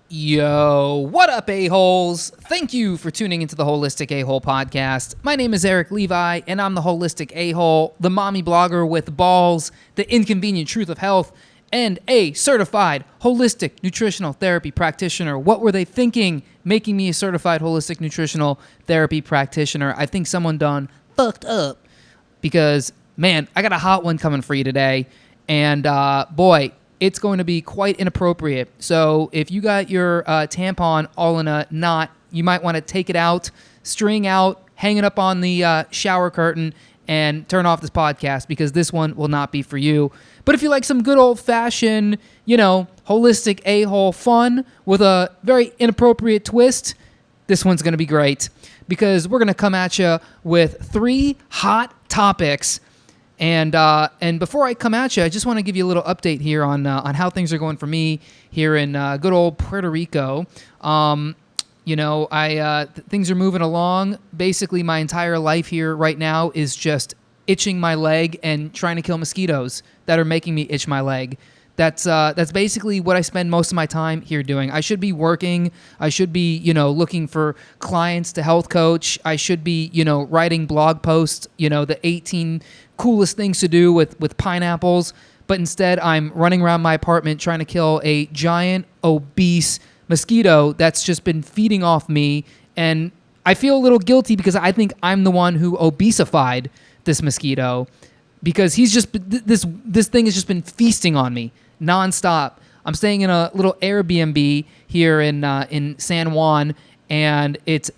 Yo, what up, a-holes? Thank you for tuning into the Holistic A-Hole podcast. My name is Eric Levi, and I'm the Holistic A-Hole, the mommy blogger with balls, the inconvenient truth of health, and a certified holistic nutritional therapy practitioner. What were they thinking making me a certified holistic nutritional therapy practitioner? I think someone done fucked up because, man, I got a hot one coming for you today, and boy, it's going to be quite inappropriate. So if you got your tampon all in a knot, you might want to take it out, string out, hang it up on the shower curtain, and turn off this podcast because this one will not be for you. But if you like some good old-fashioned, holistic a-hole fun with a very inappropriate twist, this one's going to be great because we're going to come at you with 3 hot topics. And before I come at you, I just want to give you a little update here on how things are going for me here in good old Puerto Rico. Things are moving along. Basically, my entire life here right now is just itching my leg and trying to kill mosquitoes that are making me itch my leg. That's basically what I spend most of my time here doing. I should be working. I should be, looking for clients to health coach. I should be, writing blog posts, the 18 coolest things to do with pineapples. But instead, I'm running around my apartment trying to kill a giant, obese mosquito that's just been feeding off me. And I feel a little guilty because I think I'm the one who obesified this mosquito because this thing has just been feasting on me nonstop. I'm staying in a little Airbnb here in San Juan, and it's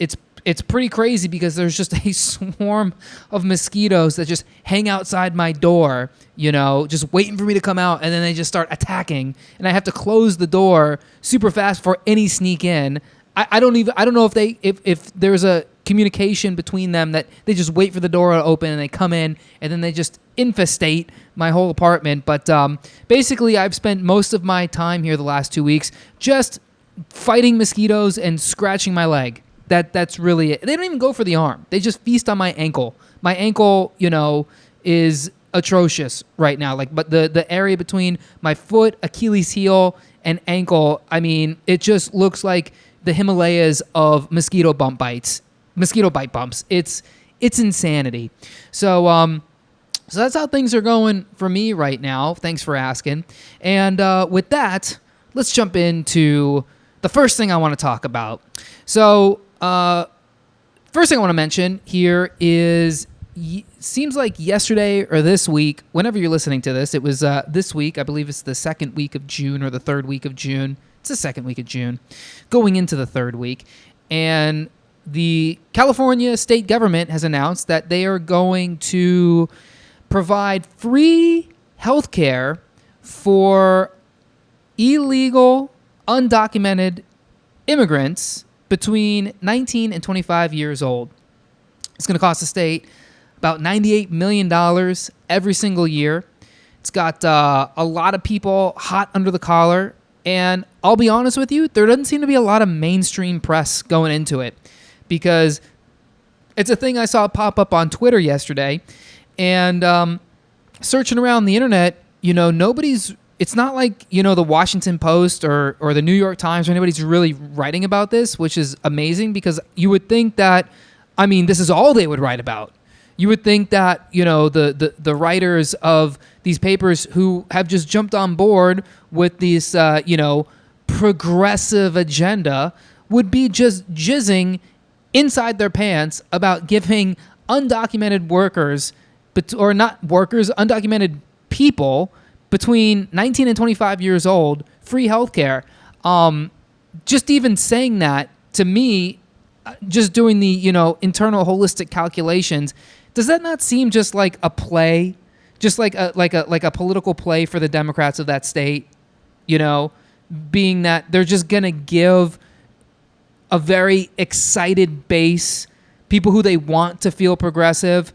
pretty crazy because there's just a swarm of mosquitoes that just hang outside my door, just waiting for me to come out, and then they just start attacking, and I have to close the door super fast before any sneak in. I don't know if there's a communication between them that they just wait for the door to open and they come in and then they just infestate my whole apartment. But basically, I've spent most of my time here the last 2 weeks just fighting mosquitoes and scratching my leg. That's really it. They don't even go for the arm. They just feast on my ankle. My ankle, is atrocious right now. But the area between my foot, Achilles heel, and ankle, it just looks like the Himalayas of mosquito bite bumps. It's insanity. So that's how things are going for me right now. Thanks for asking. And with that, let's jump into the first thing I want to talk about. So first thing I want to mention here is seems like yesterday or this week, whenever you're listening to this, it was this week. I believe it's the second week of June or the third week of June. It's the second week of June, going into the third week. And the California state government has announced that they are going to provide free health care for illegal, undocumented immigrants between 19 and 25 years old. It's going to cost the state about $98 million every single year. It's got a lot of people hot under the collar. And I'll be honest with you, there doesn't seem to be a lot of mainstream press going into it because it's a thing I saw pop up on Twitter yesterday. And searching around the internet, it's not like, the Washington Post or the New York Times or anybody's really writing about this, which is amazing because you would think that, this is all they would write about. You would think that, the writers of these papers who have just jumped on board with this, progressive agenda would be just jizzing inside their pants about giving undocumented workers, or not workers, undocumented people between 19 and 25 years old, free healthcare. Just even saying that to me, just doing the, internal holistic calculations, does that not seem just like a play, just like a political play for the Democrats of that state? Being that they're just gonna give a very excited base, people who they want to feel progressive,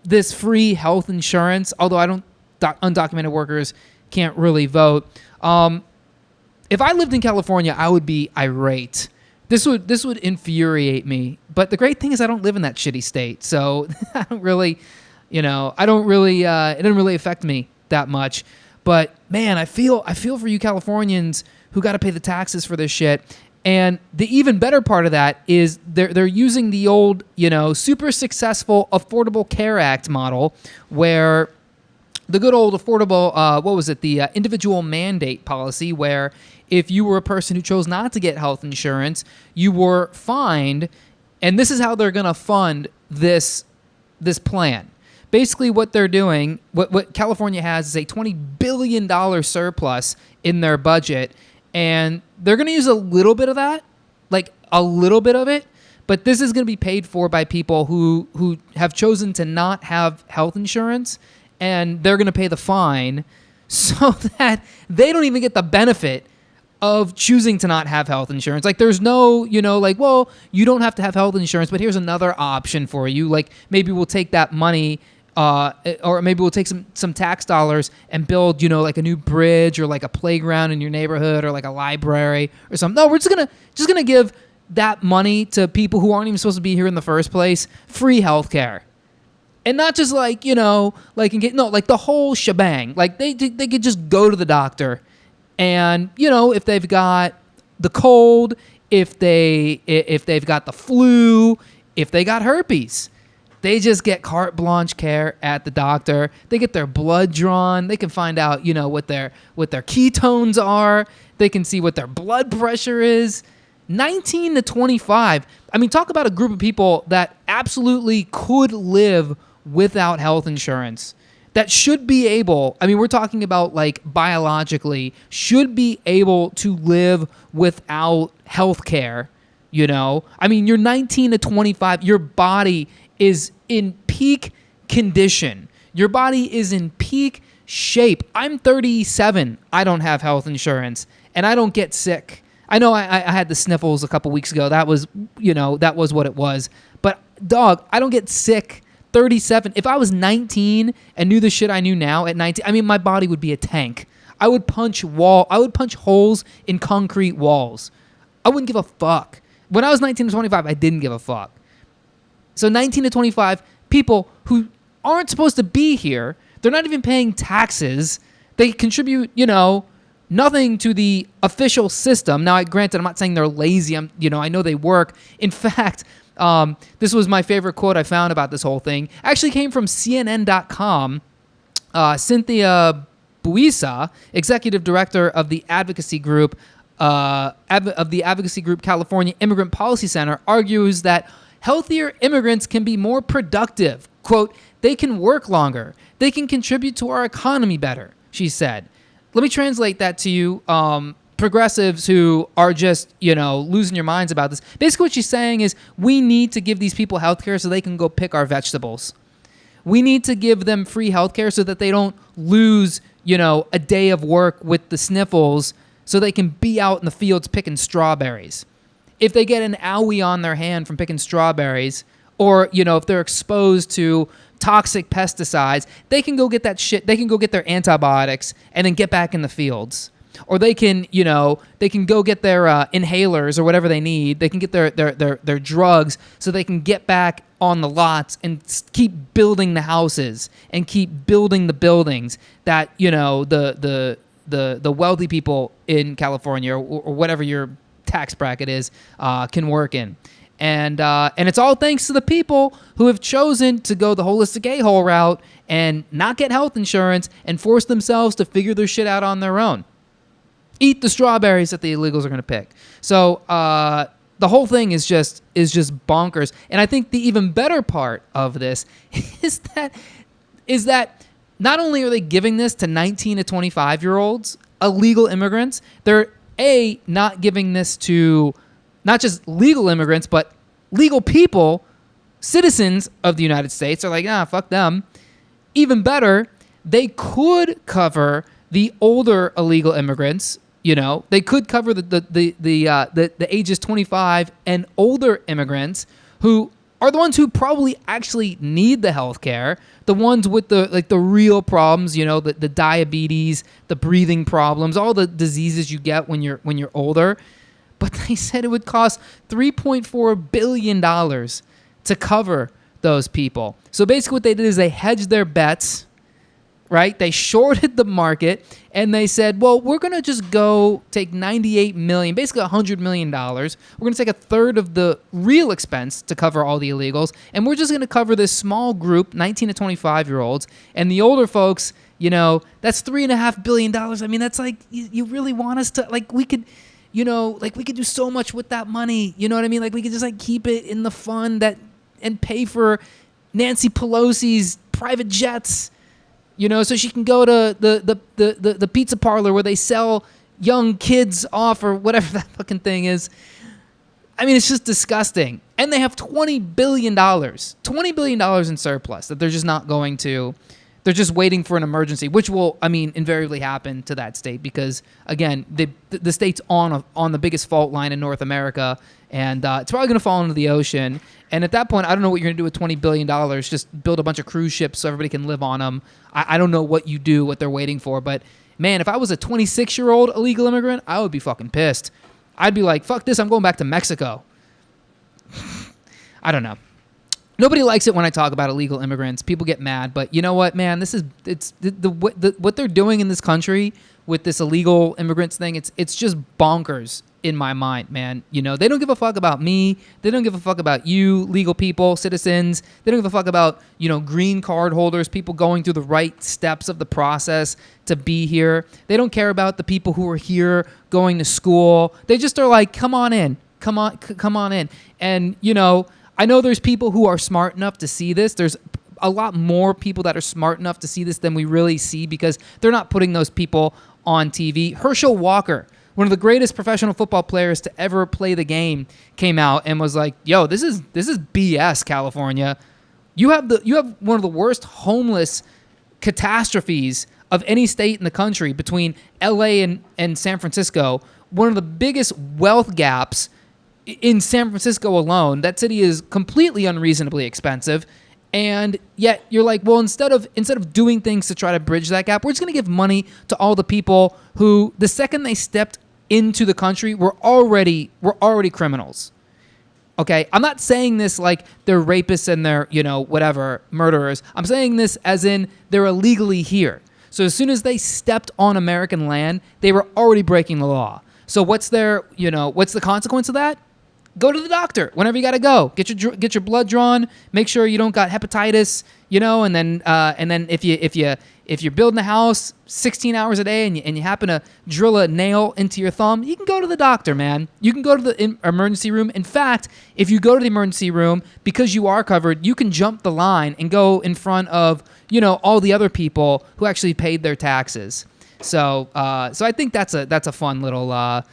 this free health insurance. Although undocumented workers can't really vote. If I lived in California, I would be irate. This would infuriate me. But the great thing is I don't live in that shitty state, so I don't really, it doesn't really affect me that much. But man, I feel for you Californians who got to pay the taxes for this shit. And the even better part of that is they're using the old, super successful Affordable Care Act model, where the good old affordable, the individual mandate policy, where if you were a person who chose not to get health insurance, you were fined. And this is how they're going to fund this plan. Basically, what they're doing, what California has is a $20 billion surplus in their budget, and they're going to use a little bit of that, like a little bit of it, but this is going to be paid for by people who have chosen to not have health insurance, and they're going to pay the fine so that they don't even get the benefit of choosing to not have health insurance. Like, there's no, you don't have to have health insurance, but here's another option for you. Like, maybe we'll take that money, or maybe we'll take some tax dollars and build, like a new bridge or like a playground in your neighborhood or like a library or something. No, we're just gonna give that money to people who aren't even supposed to be here in the first place, free healthcare. And not just like, like the whole shebang. Like they could just go to the doctor and, if they've got the cold, if they've got the flu, if they got herpes, they just get carte blanche care at the doctor. They get their blood drawn. They can find out, what their ketones are. They can see what their blood pressure is. 19 to 25. I mean, talk about a group of people that absolutely could live without health insurance. That should be able, we're talking about like biologically, should be able to live without health care, You're 19 to 25. Your body is in peak condition. Your body is in peak shape. I'm 37. I don't have health insurance, and I don't get sick. I know I had the sniffles a couple weeks ago. That was, that was what it was. But, dog, I don't get sick. 37. If I was 19 and knew the shit I knew now at 19, my body would be a tank. I would punch holes in concrete walls. I wouldn't give a fuck. When I was 19 to 25, I didn't give a fuck. So 19 to 25, people who aren't supposed to be here, they're not even paying taxes. They contribute, nothing to the official system. Now, granted, I'm not saying they're lazy. I know they work. In fact, this was my favorite quote I found about this whole thing. Actually came from CNN.com. Cynthia Buisa, executive director of the advocacy group, California Immigrant Policy Center, argues that healthier immigrants can be more productive. Quote, they can work longer. They can contribute to our economy better, she said. Let me translate that to you. Progressives who are just, losing your minds about this. Basically what she's saying is we need to give these people healthcare so they can go pick our vegetables. We need to give them free healthcare so that they don't lose, a day of work with the sniffles so they can be out in the fields picking strawberries. If they get an owie on their hand from picking strawberries, or, if they're exposed to toxic pesticides, they can go get that shit. They can go get their antibiotics and then get back in the fields. Or they can, they can go get their inhalers or whatever they need. They can get their drugs so they can get back on the lots and keep building the houses and keep building the buildings that, the wealthy people in California or whatever your tax bracket is can work in. And it's all thanks to the people who have chosen to go the holistic a-hole route and not get health insurance and force themselves to figure their shit out on their own. Eat the strawberries that the illegals are going to pick. So the whole thing is just bonkers. And I think the even better part of this is that not only are they giving this to 19 to 25-year-olds, illegal immigrants, they're not giving this to not just legal immigrants, but legal people, citizens of the United States. Are like, fuck them. Even better, they could cover the older illegal immigrants. They could cover the ages 25 and older immigrants who are the ones who probably actually need the health care, the ones with the real problems, the diabetes, the breathing problems, all the diseases you get when you're older. But they said it would cost $3.4 billion to cover those people. So basically what they did is they hedged their bets, right? They shorted the market and they said, well, we're going to just go take 98 million, basically $100 million. We're going to take a third of the real expense to cover all the illegals. And we're just going to cover this small group, 19 to 25 year olds. And the older folks, you know, that's $3.5 billion. I mean, that's like, you really want us to, like, we could, you know, like we could do so much with that money. You know what I mean? Like we could just like keep it in the fund that and pay for Nancy Pelosi's private jets, you know, so she can go to the pizza parlor where they sell young kids off or whatever that fucking thing is. I mean, it's just disgusting. And they have $20 billion in surplus that they're just not going to. They're just waiting for an emergency, which will, I mean, invariably happen to that state because, again, the state's on the biggest fault line in North America, and it's probably going to fall into the ocean. And at that point, I don't know what you're going to do with $20 billion. Just build a bunch of cruise ships so everybody can live on them. I don't know what you do, what they're waiting for. But, man, if I was a 26-year-old illegal immigrant, I would be fucking pissed. I'd be like, fuck this, I'm going back to Mexico. I don't know. Nobody likes it when I talk about illegal immigrants. People get mad, but you know what, man? It's what they're doing in this country with this illegal immigrants thing. It's just bonkers in my mind, man. You know, they don't give a fuck about me. They don't give a fuck about you, legal people, citizens. They don't give a fuck about, you know, green card holders, people going through the right steps of the process to be here. They don't care about the people who are here going to school. They just are like, come on in, come on in, and you know. I know there's people who are smart enough to see this. There's a lot more people that are smart enough to see this than we really see because they're not putting those people on TV. Herschel Walker, one of the greatest professional football players to ever play the game, came out and was like, "Yo, this is BS, California. You have one of the worst homeless catastrophes of any state in the country between LA and San Francisco. One of the biggest wealth gaps in San Francisco alone. That city is completely unreasonably expensive, and yet you're like, well, instead of doing things to try to bridge that gap, we're just going to give money to all the people who, the second they stepped into the country, were already criminals." Okay, I'm not saying this like they're rapists and they're, you know, whatever, murderers. I'm saying this as in they're illegally here. So as soon as they stepped on American land, they were already breaking the law. So what's the consequence of that? Go to the doctor whenever you got to go. Get your blood drawn. Make sure you don't got hepatitis, you know. And then if you're building a house 16 hours a day and you happen to drill a nail into your thumb, you can go to the doctor, man. You can go to the emergency room. In fact, if you go to the emergency room because you are covered, you can jump the line and go in front of, you know, all the other people who actually paid their taxes. So I think that's a fun little.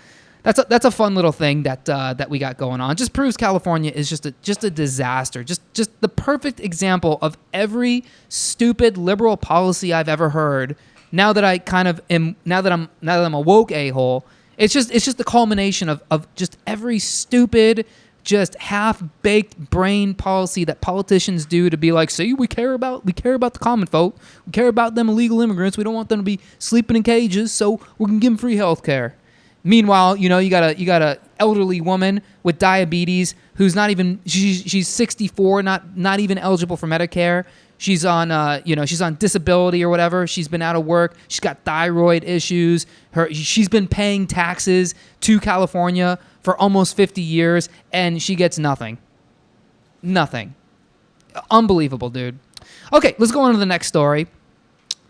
That's a fun little thing that we got going on. It just proves California is just a disaster. Just the perfect example of every stupid liberal policy I've ever heard. Now that I'm a woke a-hole, it's just the culmination of just every stupid, just half-baked brain policy that politicians do to be like, see, we care about the common folk. We care about them illegal immigrants. We don't want them to be sleeping in cages, so we're gonna give them free health care. Meanwhile, you know, you got a elderly woman with diabetes who's not even she's 64, not even eligible for Medicare. She's on she's on disability or whatever. She's been out of work. She's got thyroid issues. She's been paying taxes to California for almost 50 years and she gets nothing. Nothing. Unbelievable, dude. Okay, let's go on to the next story.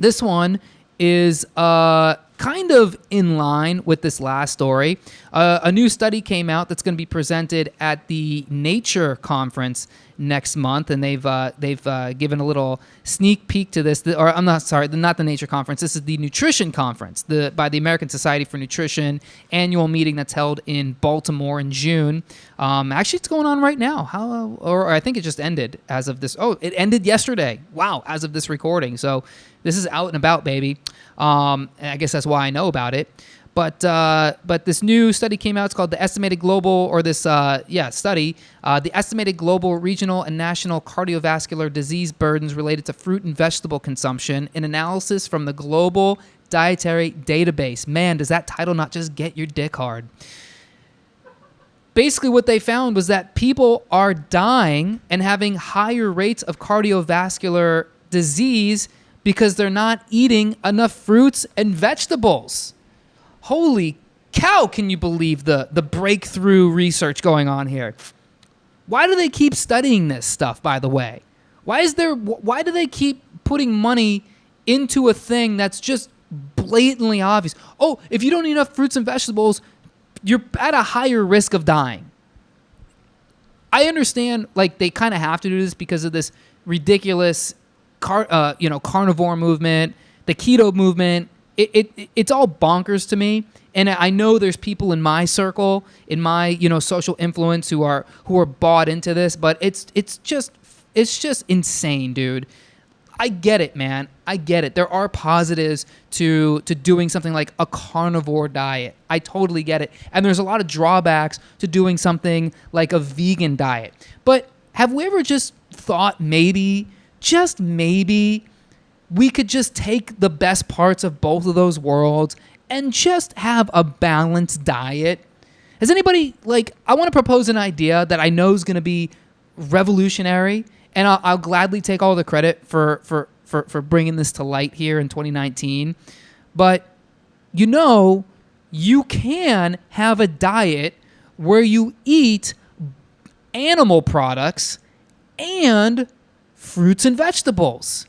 This one is kind of in line with this last story. A new study came out that's going to be presented at the Nature Conference next month, and they've given a little sneak peek to this. Not the Nature Conference. This is the Nutrition Conference, by the American Society for Nutrition annual meeting that's held in Baltimore in June. Actually, it's going on right now. Or I think it just ended as of this. Oh, it ended yesterday. Wow, as of this recording. So this is out and about, baby. And I guess that's why I know about it. But this new study came out. It's called the Estimated Global, study, the Estimated Global Regional and National Cardiovascular Disease Burdens Related to Fruit and Vegetable Consumption, an analysis from the Global Dietary Database. Man, does that title not just get your dick hard? Basically, what they found was that people are dying and having higher rates of cardiovascular disease because they're not eating enough fruits and vegetables. Holy cow, can you believe the breakthrough research going on here? Why do they keep studying this stuff, by the way? Why do they keep putting money into a thing that's just blatantly obvious? Oh, if you don't eat enough fruits and vegetables, you're at a higher risk of dying. I understand, like, they kind of have to do this because of this ridiculous carnivore movement, the keto movement. It's all bonkers to me. And I know there's people in my circle, in my social influence who are bought into this, but it's just insane, dude. I get it, man. I get it. There are positives to doing something like a carnivore diet. I totally get it. And there's a lot of drawbacks to doing something like a vegan diet. But have we ever just thought maybe, just maybe, we could just take the best parts of both of those worlds and just have a balanced diet? Has anybody, I want to propose an idea that I know is going to be revolutionary, and I'll gladly take all the credit for bringing this to light here in 2019. But, you can have a diet where you eat animal products and fruits and vegetables.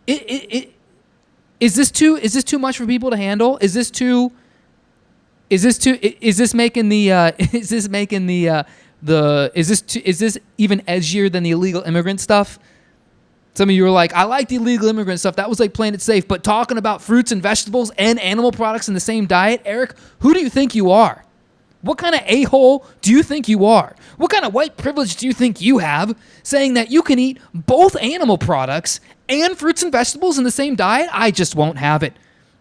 Is this too much for people to handle? Is this even edgier than the illegal immigrant stuff? Some of you are like, I like the illegal immigrant stuff. That was like playing it safe. But talking about fruits and vegetables and animal products in the same diet, Eric, who do you think you are? What kind of a-hole do you think you are? What kind of white privilege do you think you have saying that you can eat both animal products and fruits and vegetables in the same diet? I just won't have it.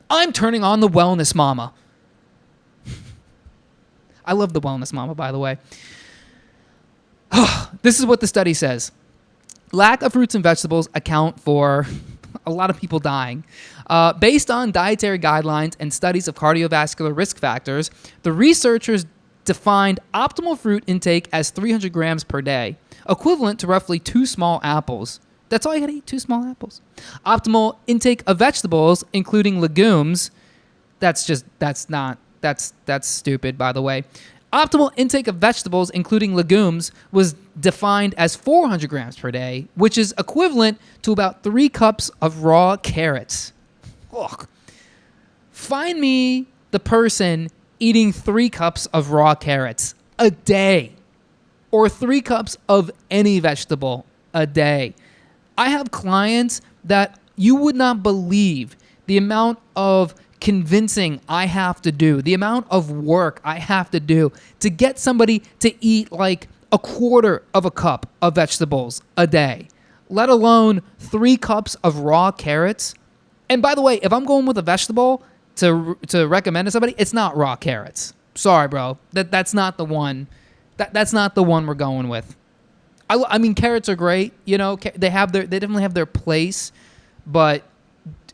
I'm turning on the wellness mama. I love the wellness mama, by the way. This is what the study says. Lack of fruits and vegetables account for a lot of people dying. Based on dietary guidelines and studies of cardiovascular risk factors, the researchers defined optimal fruit intake as 300 grams per day, equivalent to roughly 2 small apples. That's all you gotta eat, 2 small apples. Optimal intake of vegetables, including legumes, that's stupid, by the way. Optimal intake of vegetables, including legumes, was defined as 400 grams per day, which is equivalent to about 3 cups of raw carrots. Ugh. Find me the person eating 3 cups of raw carrots a day, or 3 cups of any vegetable a day. I have clients that you would not believe the amount of convincing I have to do, the amount of work I have to do to get somebody to eat like a quarter of a cup of vegetables a day, let alone 3 cups of raw carrots. And by the way, if I'm going with a vegetable to recommend to somebody, it's not raw carrots. Sorry, bro. That's not the one. That's not the one we're going with. I mean, carrots are great. They definitely have their place, but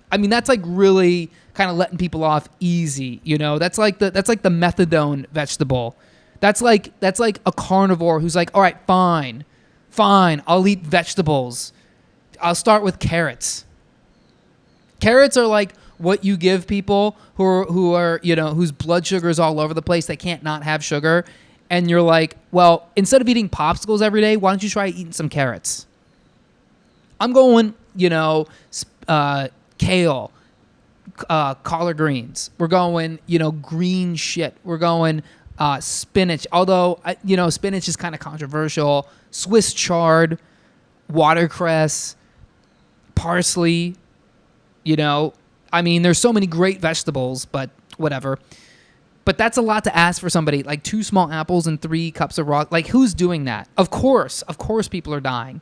I mean, that's like really kind of letting people off easy. That's like the methadone vegetable. That's like a carnivore who's like, all right, fine, I'll eat vegetables. I'll start with carrots. Carrots are like what you give people who are whose blood sugar is all over the place. They can't not have sugar. And you're like, well, instead of eating popsicles every day, why don't you try eating some carrots? I'm going, kale, collard greens. We're going, green shit. We're going spinach. Although, spinach is kind of controversial. Swiss chard, watercress, parsley. I mean, there's so many great vegetables, but whatever. But that's a lot to ask for somebody, like 2 small apples and 3 cups of raw. Like, who's doing that? Of course people are dying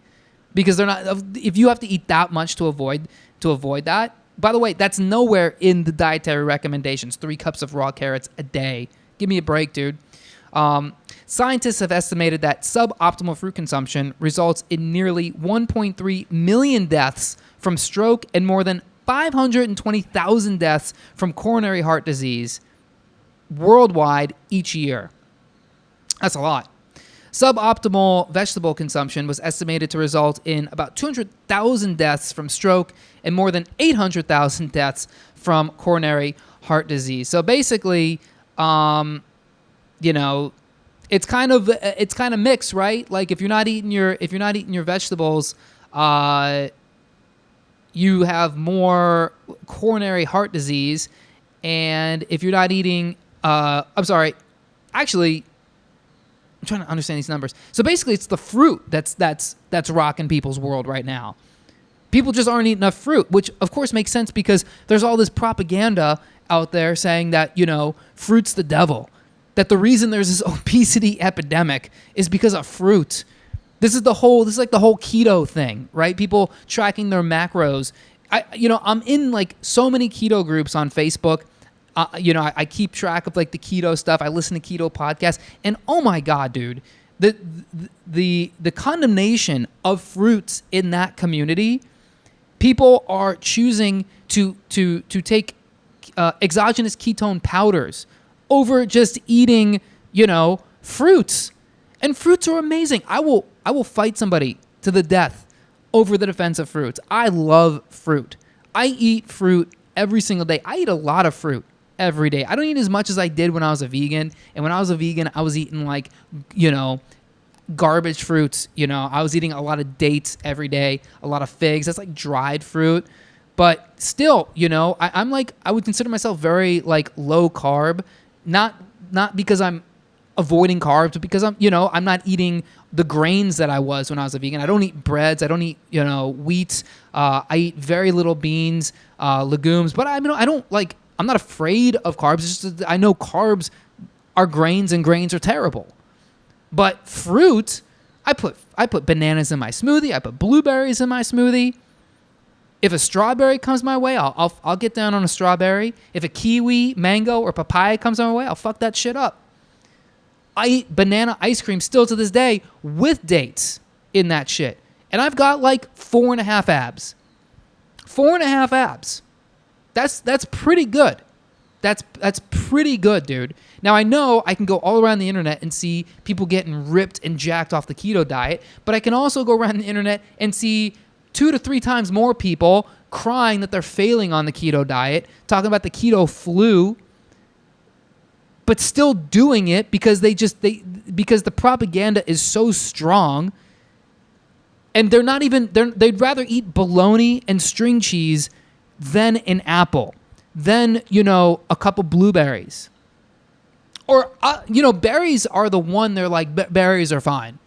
because they're not. If you have to eat that much to avoid that. By the way, that's nowhere in the dietary recommendations. 3 cups of raw carrots a day. Give me a break, dude. Scientists have estimated that suboptimal fruit consumption results in nearly 1.3 million deaths from stroke and more than 520,000 deaths from coronary heart disease worldwide each year. That's a lot. Suboptimal vegetable consumption was estimated to result in about 200,000 deaths from stroke and more than 800,000 deaths from coronary heart disease. So basically, it's kind of mixed, right? Like if you're not eating your vegetables, you have more coronary heart disease, and if you're not eating, I'm trying to understand these numbers. So basically, it's the fruit that's rocking people's world right now. People just aren't eating enough fruit, which of course makes sense because there's all this propaganda out there saying that, fruit's the devil. That the reason there's this obesity epidemic is because of fruit. This is like the whole keto thing, right? People tracking their macros. I'm in like so many keto groups on Facebook. I keep track of like the keto stuff. I listen to keto podcasts, and oh my God, dude, the condemnation of fruits in that community. People are choosing to take exogenous ketone powders over just eating, fruits. And fruits are amazing. I will fight somebody to the death over the defense of fruits. I love fruit. I eat fruit every single day. I eat a lot of fruit every day. I don't eat as much as I did when I was a vegan. And when I was a vegan, I was eating like, garbage fruits. I was eating a lot of dates every day, a lot of figs. That's like dried fruit. But still, I would consider myself very like low carb, not because I'm avoiding carbs, but because I'm not eating the grains that I was when I was a vegan. I don't eat breads. I don't eat, wheat. I eat very little beans, legumes, but I'm not afraid of carbs. It's just that I know carbs are grains and grains are terrible. But fruit, I put bananas in my smoothie. I put blueberries in my smoothie. If a strawberry comes my way, I'll get down on a strawberry. If a kiwi, mango, or papaya comes my way, I'll fuck that shit up. I eat banana ice cream still to this day with dates in that shit. And I've got like 4.5 abs. 4.5 abs. That's pretty good. That's pretty good, dude. Now, I know I can go all around the internet and see people getting ripped and jacked off the keto diet, but I can also go around the internet and see 2 to 3 times more people crying that they're failing on the keto diet, talking about the keto flu, but still doing it because because the propaganda is so strong, and they'd rather eat bologna and string cheese than an apple, than a couple blueberries, or berries are the one. They're like berries are fine.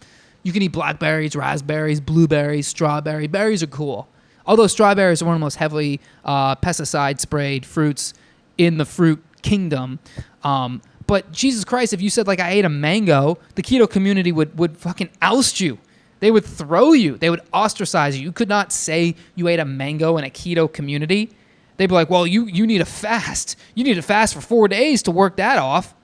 You can eat blackberries, raspberries, blueberries, strawberry. Berries are cool. Although strawberries are one of the most heavily pesticide sprayed fruits in the fruit kingdom. But Jesus Christ, if you said like I ate a mango, the keto community would fucking oust you. They would throw you. They would ostracize you. You could not say you ate a mango in a keto community. They'd be like, well, you need to fast. You need to fast for 4 days to work that off.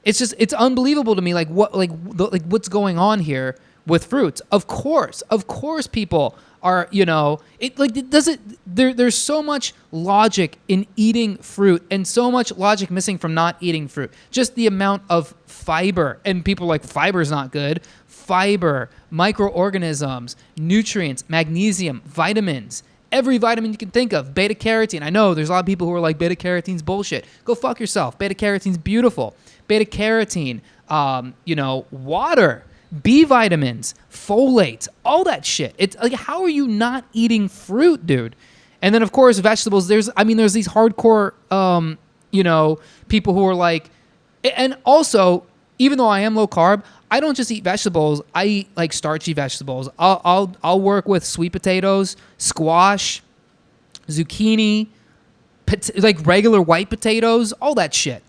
It's unbelievable to me, what's going on here with fruits. Of course, people are, there's so much logic in eating fruit and so much logic missing from not eating fruit. Just the amount of fiber, and people are like, fiber's not good. Fiber, microorganisms, nutrients, magnesium, vitamins, every vitamin you can think of, beta carotene. I know there's a lot of people who are like, beta carotene's bullshit. Go fuck yourself. Beta carotene's beautiful. Beta carotene, water, B vitamins, folate, all that shit. It's like, how are you not eating fruit, dude? And then of course vegetables. There's these hardcore, people who are like, and also, even though I am low carb, I don't just eat vegetables. I eat like starchy vegetables. I'll work with sweet potatoes, squash, zucchini, like regular white potatoes, all that shit.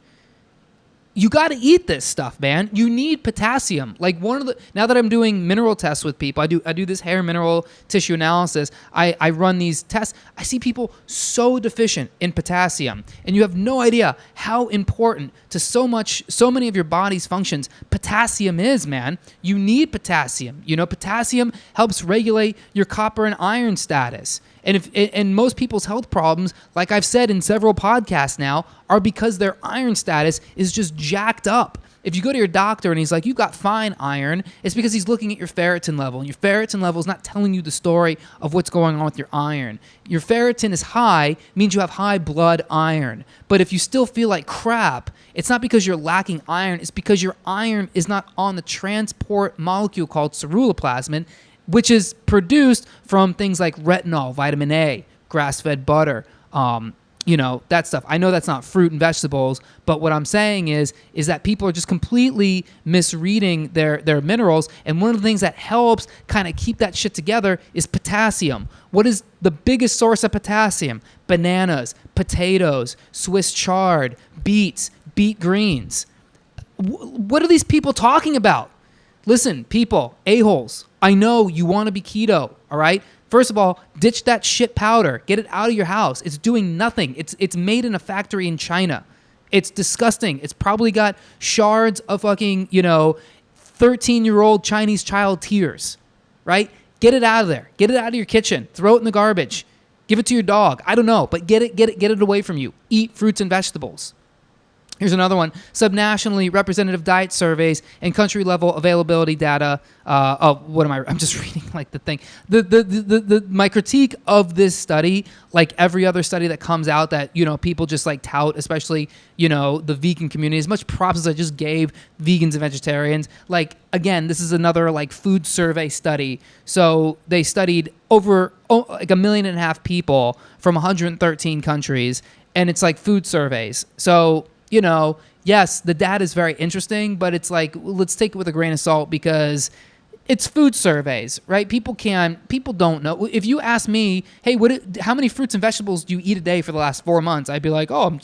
You got to eat this stuff, man. You need potassium. Like now that I'm doing mineral tests with people, I do this hair mineral tissue analysis. I run these tests. I see people so deficient in potassium, and you have no idea how important to so many of your body's functions potassium is, man. You need potassium. Potassium helps regulate your copper and iron status. And most people's health problems, like I've said in several podcasts now, are because their iron status is just jacked up. If you go to your doctor and he's like, you've got fine iron, it's because he's looking at your ferritin level. And your ferritin level is not telling you the story of what's going on with your iron. Your ferritin is high, means you have high blood iron. But if you still feel like crap, it's not because you're lacking iron. It's because your iron is not on the transport molecule called ceruloplasmin, which is produced from things like retinol, vitamin A, grass-fed butter, that stuff. I know that's not fruit and vegetables, but what I'm saying is that people are just completely misreading their minerals. And one of the things that helps kind of keep that shit together is potassium. What is the biggest source of potassium? Bananas, potatoes, Swiss chard, beets, beet greens. What are these people talking about? Listen, people, a-holes, I know you want to be keto, all right? First of all, ditch that shit powder. Get it out of your house. It's doing nothing. It's made in a factory in China. It's disgusting. It's probably got shards of fucking, 13-year-old Chinese child tears, right? Get it out of there. Get it out of your kitchen. Throw it in the garbage. Give it to your dog. I don't know, but get it away from you. Eat fruits and vegetables. Here's another one. Subnationally representative diet surveys and country-level availability data. I'm just reading like the thing. My critique of this study, like every other study that comes out that, people just like tout, especially, the vegan community, as much props as I just gave vegans and vegetarians. Like, again, this is another like food survey study. So they studied over like 1.5 million people from 113 countries, and it's like food surveys. So, yes, the data is very interesting, but it's like, let's take it with a grain of salt because it's food surveys, right? People don't know. If you ask me, hey, how many fruits and vegetables do you eat a day for the last 4 months? I'd be like, I'm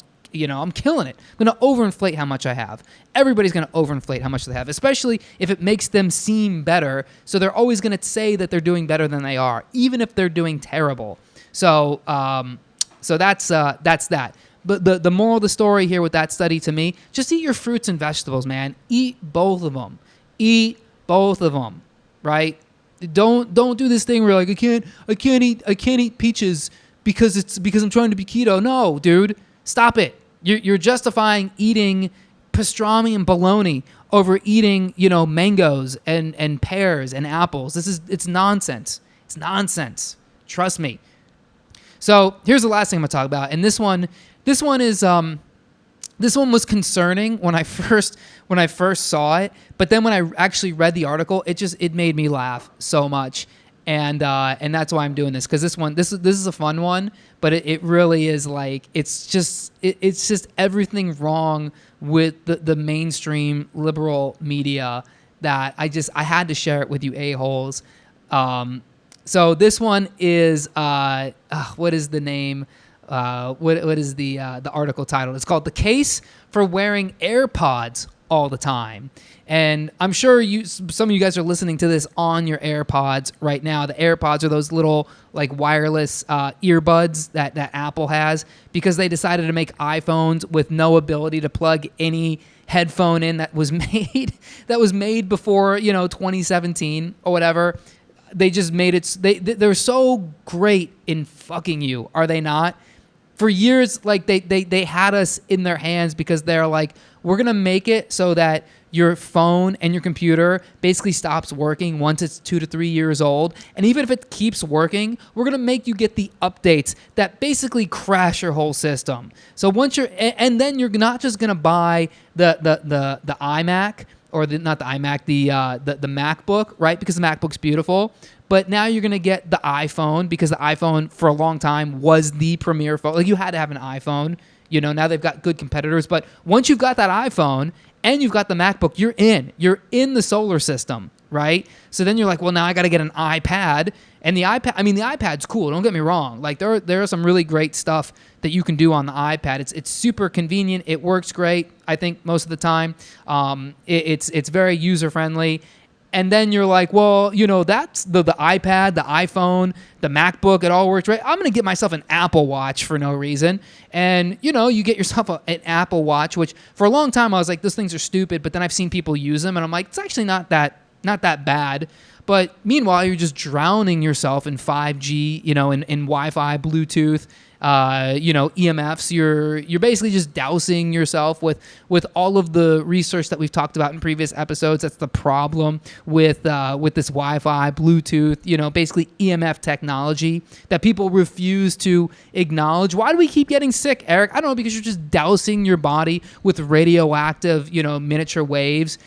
killing it. I'm going to overinflate how much I have. Everybody's going to overinflate how much they have, especially if it makes them seem better. So they're always going to say that they're doing better than they are, even if they're doing terrible. So that's that. But the moral of the story here with that study to me, just eat your fruits and vegetables, man. Eat both of them. Right? Don't do this thing where like I can't eat peaches because I'm trying to be keto. No, dude, stop it. You're justifying eating pastrami and bologna over eating, mangoes and pears and apples. It's nonsense. It's nonsense. Trust me. So here's the last thing I'm gonna talk about, and this one was concerning when I first saw it, but then when I actually read the article, it made me laugh so much, and that's why I'm doing this, because this is a fun one, but it really is like it's just everything wrong with the mainstream liberal media that I had to share it with you a-holes. So this one is what is the name? What is the article title? It's called "The Case for Wearing AirPods All the Time," and I'm sure some of you guys are listening to this on your AirPods right now. The AirPods are those little like wireless earbuds that Apple has because they decided to make iPhones with no ability to plug any headphone in that was made before 2017 or whatever. They just made it. They're so great in fucking you, are they not? For years, like they had us in their hands because they're like, we're gonna make it so that your phone and your computer basically stops working once it's 2 to 3 years old, and even if it keeps working, we're gonna make you get the updates that basically crash your whole system. So and then you're not just gonna buy the iMac. Or the MacBook, right? Because the MacBook's beautiful. But now you're going to get the iPhone because the iPhone for a long time was the premier phone. Like you had to have an iPhone. Now they've got good competitors. But once you've got that iPhone and you've got the MacBook, you're in the solar system, right? So then you're like, well, now I got to get an iPad. And the iPad's cool. Don't get me wrong. Like there are some really great stuff that you can do on the iPad. It's super convenient. It works great, I think, most of the time. It's very user friendly. And then you're like, well, that's the iPad, the iPhone, the MacBook. It all works right. I'm gonna get myself an Apple Watch for no reason. And you get yourself an Apple Watch, which for a long time I was like, those things are stupid. But then I've seen people use them, and I'm like, it's actually not that not that bad. But meanwhile, you're just drowning yourself in 5G, in Wi-Fi, Bluetooth, EMFs. You're basically just dousing yourself with all of the research that we've talked about in previous episodes. That's the problem with this Wi-Fi, Bluetooth, basically EMF technology that people refuse to acknowledge. Why do we keep getting sick, Eric? I don't know, because you're just dousing your body with radioactive, miniature waves,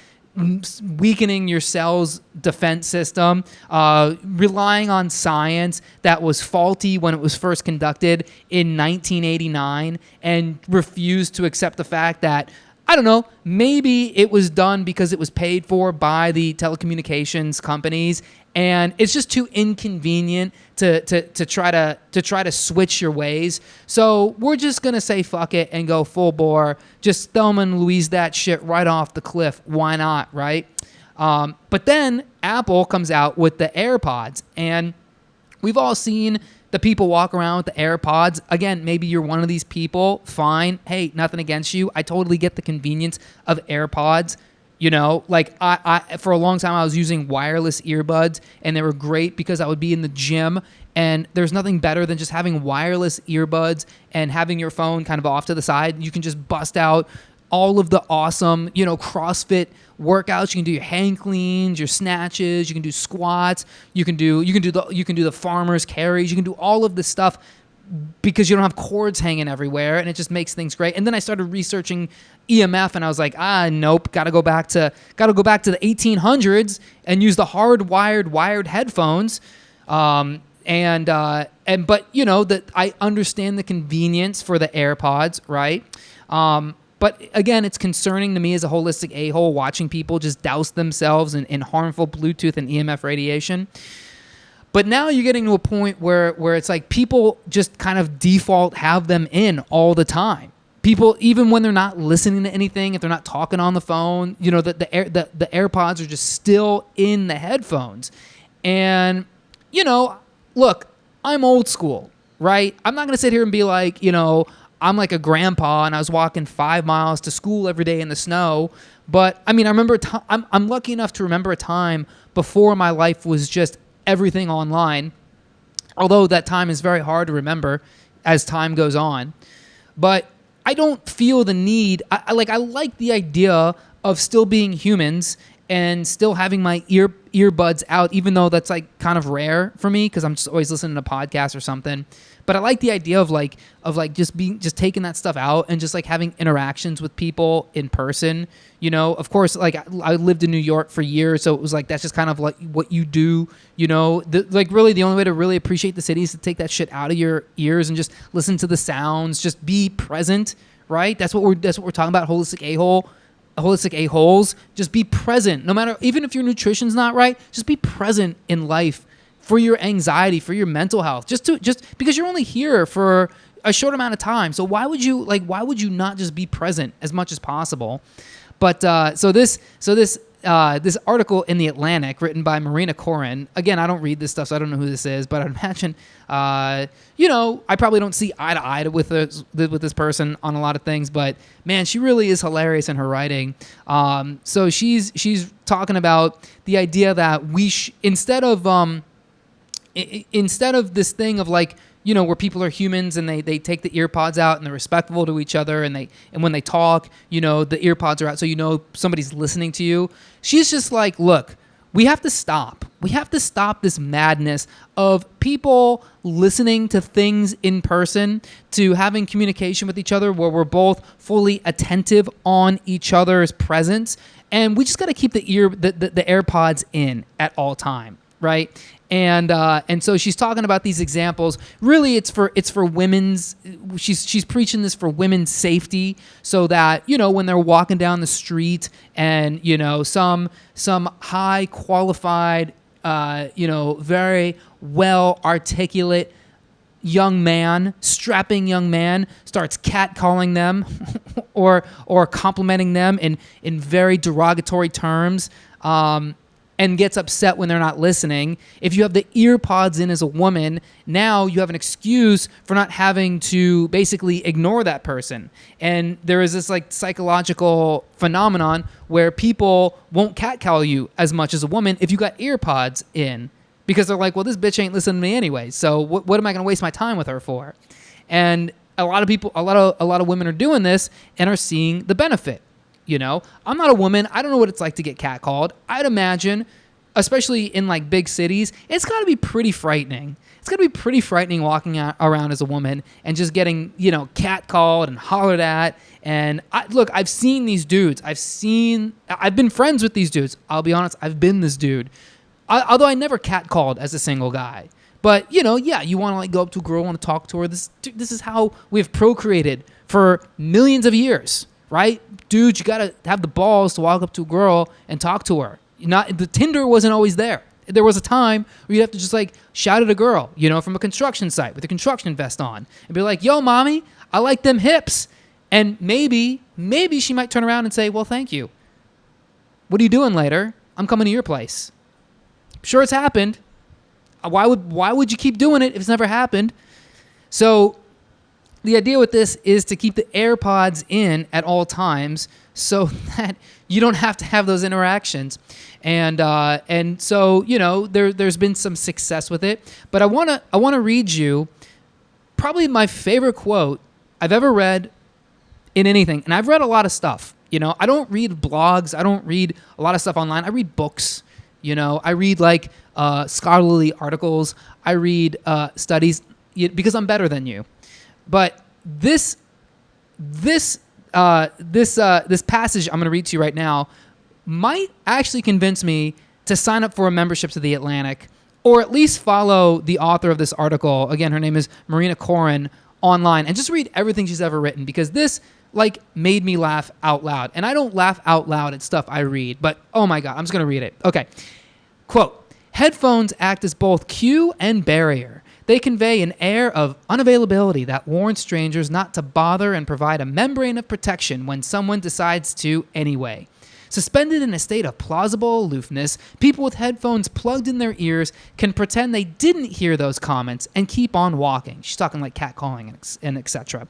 weakening your cell's defense system, relying on science that was faulty when it was first conducted in 1989, and refused to accept the fact that, I don't know, maybe it was done because it was paid for by the telecommunications companies, and it's just too inconvenient to try to switch your ways. So we're just gonna say fuck it and go full bore. Just Thelma and Louise that shit right off the cliff. Why not, right? But then Apple comes out with the AirPods, and we've all seen the people walk around with the AirPods. Again, maybe you're one of these people. Fine. Hey, nothing against you. I totally get the convenience of AirPods. Like I for a long time I was using wireless earbuds, and they were great because I would be in the gym, and there's nothing better than just having wireless earbuds and having your phone kind of off to the side. You can just bust out all of the awesome, CrossFit workouts. You can do your hang cleans, your snatches, you can do squats, you can do the farmer's carries, you can do all of this stuff because you don't have cords hanging everywhere, and it just makes things great. And then I started researching EMF, and I was like, nope, gotta go back to the 1800s and use the wired headphones. But that I understand the convenience for the AirPods, right? But again, it's concerning to me as a holistic a-hole watching people just douse themselves in harmful Bluetooth and EMF radiation. But now you're getting to a point where it's like people just kind of default have them in all the time. People, even when they're not listening to anything, if they're not talking on the phone, the AirPods are just still in the headphones. And, look, I'm old school, right? I'm not going to sit here and be like, I'm like a grandpa and I was walking 5 miles to school every day in the snow. But I mean, I remember, I'm lucky enough to remember a time before my life was just everything online, although that time is very hard to remember as time goes on. But I don't feel the need. I like the idea of still being humans and still having my earbuds out, even though that's like kind of rare for me because I'm just always listening to podcasts or something. But I like the idea of just taking that stuff out and just like having interactions with people in person. Of course, like I lived in New York for years, so it was like that's just kind of like what you do. Really the only way to really appreciate the city is to take that shit out of your ears and just listen to the sounds. Just be present, right? That's what we're talking about. Holistic a-holes. Just be present, no matter, even if your nutrition's not right. Just be present in life. For your anxiety, for your mental health, just because you're only here for a short amount of time. So why would you not just be present as much as possible? But so this article in The Atlantic written by Marina Koren. Again, I don't read this stuff, so I don't know who this is, but I'd imagine, I probably don't see eye to eye with this person on a lot of things, but man, she really is hilarious in her writing. So she's talking about the idea that we instead of this thing of like, where people are humans and they take the earpods out and they're respectful to each other and when they talk, the earpods are out so somebody's listening to you. She's just like, look, we have to stop. We have to stop this madness of people listening to things in person, to having communication with each other where we're both fully attentive on each other's presence, and we just got to keep the AirPods in at all time, right? And so she's talking about these examples. Really, it's for women's. She's preaching this for women's safety, so that when they're walking down the street and some high qualified, very well articulate strapping young man starts catcalling them or complimenting them in very derogatory terms. and gets upset when they're not listening. If you have the ear pods in as a woman, now you have an excuse for not having to basically ignore that person. And there is this like psychological phenomenon where people won't catcall you as much as a woman if you got ear pods in, because they're like, well, this bitch ain't listening to me anyway, so what am I going to waste my time with her for? And a lot of people, a lot of women are doing this and are seeing the benefit. You know, I'm not a woman. I don't know what it's like to get catcalled. I'd imagine, especially in like big cities, it's got to be pretty frightening. It's got to be pretty frightening walking around as a woman and just getting, you know, catcalled and hollered at. And look, I've seen these dudes. I've been friends with these dudes. I'll be honest, I've been this dude. Although I never catcalled as a single guy. But, you know, yeah, you want to like go up to a girl, want to talk to her. This is how we've procreated for millions of years. Right? Dude, you got to have the balls to walk up to a girl and talk to her. The Tinder wasn't always there. There was a time where you'd have to just like shout at a girl, you know, from a construction site with a construction vest on and be like, yo, mommy, I like them hips. And maybe she might turn around and say, well, thank you. What are you doing later? I'm coming to your place. Sure, it's happened. Why would you keep doing it if it's never happened? So the idea with this is to keep the AirPods in at all times so that you don't have to have those interactions. And so, you know, there's been some success with it. But I want to read you probably my favorite quote I've ever read in anything. And I've read a lot of stuff. You know, I don't read blogs. I don't read a lot of stuff online. I read books. You know, I read like scholarly articles. I read studies because I'm better than you. But this passage I'm going to read to you right now might actually convince me to sign up for a membership to The Atlantic, or at least follow the author of this article. Again, her name is Marina Koren, online, and just read everything she's ever written, because this like made me laugh out loud. And I don't laugh out loud at stuff I read, but oh my God, I'm just going to read it. Okay. Quote, headphones act as both cue and barrier. They convey an air of unavailability that warns strangers not to bother and provide a membrane of protection when someone decides to anyway. Suspended in a state of plausible aloofness, people with headphones plugged in their ears can pretend they didn't hear those comments and keep on walking. She's talking like catcalling and etc.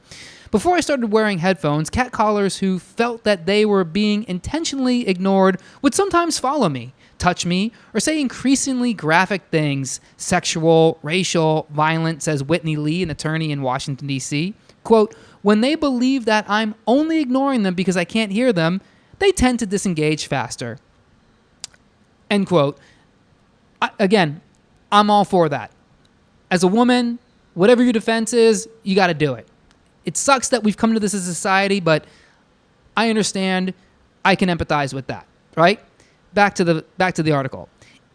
Before I started wearing headphones, catcallers who felt that they were being intentionally ignored would sometimes follow me, touch me, or say increasingly graphic things, sexual, racial, violent, says Whitney Lee, an attorney in Washington, D.C. Quote, when they believe that I'm only ignoring them because I can't hear them, they tend to disengage faster. End quote. Again, I'm all for that. As a woman, whatever your defense is, you got to do it. It sucks that we've come to this as a society, but I understand. I can empathize with that, right? Back to the article.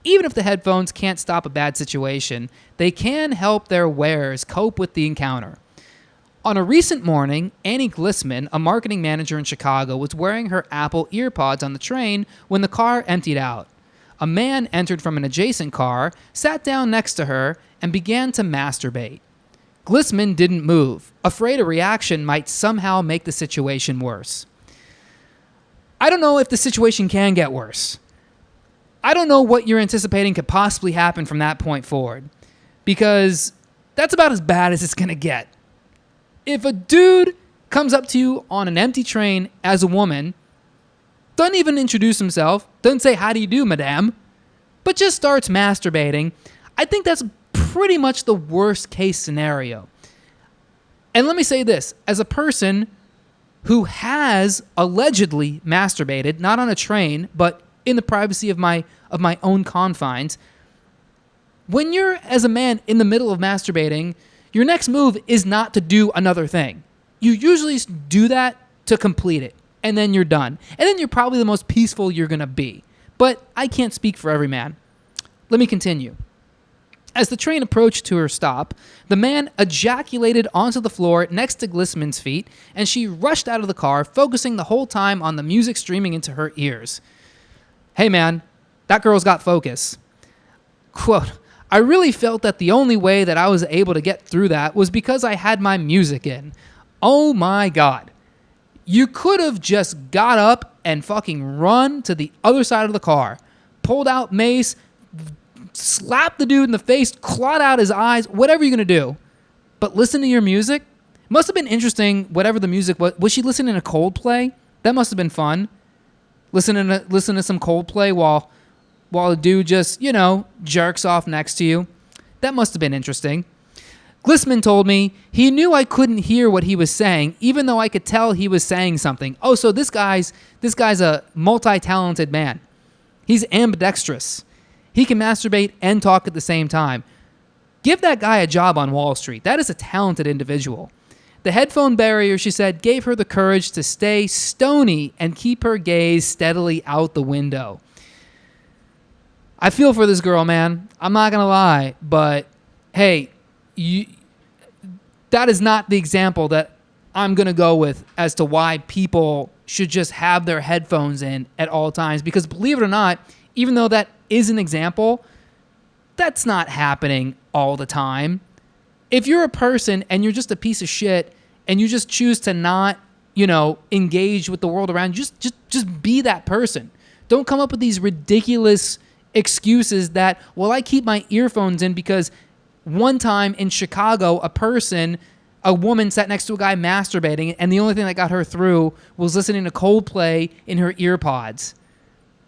Even if the headphones can't stop a bad situation, they can help their wearers cope with the encounter. On a recent morning, Annie Glissman, a marketing manager in Chicago, was wearing her Apple EarPods on the train when the car emptied out. A man entered from an adjacent car, sat down next to her, and began to masturbate. Glissman didn't move, afraid a reaction might somehow make the situation worse. I don't know if the situation can get worse. I don't know what you're anticipating could possibly happen from that point forward, because that's about as bad as it's going to get. If a dude comes up to you on an empty train as a woman, doesn't even introduce himself, doesn't say, how do you do, madame, but just starts masturbating, I think that's pretty much the worst case scenario. And let me say this, as a person who has allegedly masturbated, not on a train, but in the privacy of my own confines, when you're, as a man, in the middle of masturbating, your next move is not to do another thing. You usually do that to complete it, and then you're done. And then you're probably the most peaceful you're going to be. But I can't speak for every man. Let me continue. As the train approached to her stop, the man ejaculated onto the floor next to Glissman's feet, and she rushed out of the car, focusing the whole time on the music streaming into her ears. Hey man, that girl's got focus. Quote, I really felt that the only way that I was able to get through that was because I had my music in. Oh my God. You could have just got up and fucking run to the other side of the car, pulled out mace, slapped the dude in the face, clawed out his eyes, whatever you're going to do. But listen to your music. Must have been interesting, whatever the music was. Was she listening to Coldplay? That must have been fun. Listen to some Coldplay while a dude just, jerks off next to you. That must have been interesting. Glissman told me he knew I couldn't hear what he was saying, even though I could tell he was saying something. Oh, so this guy's a multi-talented man. He's ambidextrous. He can masturbate and talk at the same time. Give that guy a job on Wall Street. That is a talented individual. The headphone barrier, she said, gave her the courage to stay stony and keep her gaze steadily out the window. I feel for this girl, man. I'm not going to lie, but hey, that is not the example that I'm going to go with as to why people should just have their headphones in at all times. Because believe it or not, even though that is an example, that's not happening all the time. If you're a person and you're just a piece of shit and you just choose to not, engage with the world around you, just be that person. Don't come up with these ridiculous excuses that, well, I keep my earphones in because one time in Chicago, a woman sat next to a guy masturbating, and the only thing that got her through was listening to Coldplay in her earpods.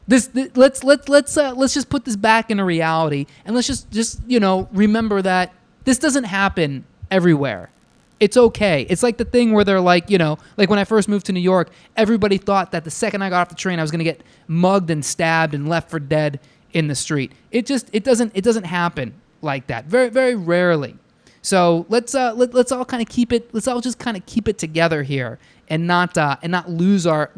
Let's just put this back into reality, and let's just remember that this doesn't happen everywhere. It's okay. It's like the thing where they're like, like when I first moved to New York, everybody thought that the second I got off the train, I was going to get mugged and stabbed and left for dead in the street. It doesn't happen like that. Very, very rarely. So let's all kind of keep it. Let's all just kind of keep it together here and not lose our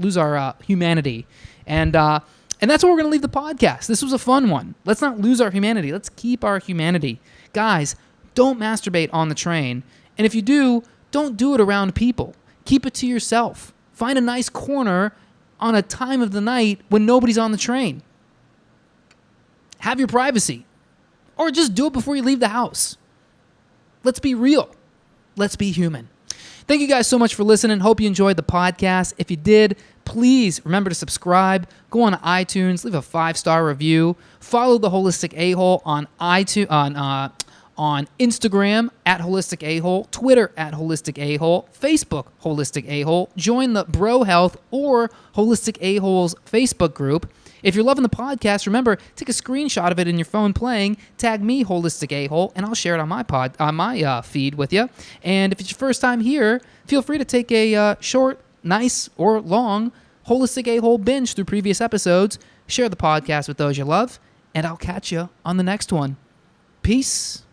humanity. And that's where we're going to leave the podcast. This was a fun one. Let's not lose our humanity. Let's keep our humanity. Guys, don't masturbate on the train. And if you do, don't do it around people. Keep it to yourself. Find a nice corner on a time of the night when nobody's on the train. Have your privacy. Or just do it before you leave the house. Let's be real. Let's be human. Thank you guys so much for listening. Hope you enjoyed the podcast. If you did, please remember to subscribe. Go on iTunes, leave a 5-star review. Follow the Holistic A-Hole on iTunes, on Instagram at Holistic A-Hole, Twitter at Holistic A-Hole, Facebook Holistic A-Hole. Join the Bro Health or Holistic A-Hole's Facebook group. If you're loving the podcast, remember, take a screenshot of it in your phone playing, tag me, Holistic A-Hole, and I'll share it on my feed with you. And if it's your first time here, feel free to take a short, nice, or long Holistic A-Hole binge through previous episodes. Share the podcast with those you love, and I'll catch you on the next one. Peace.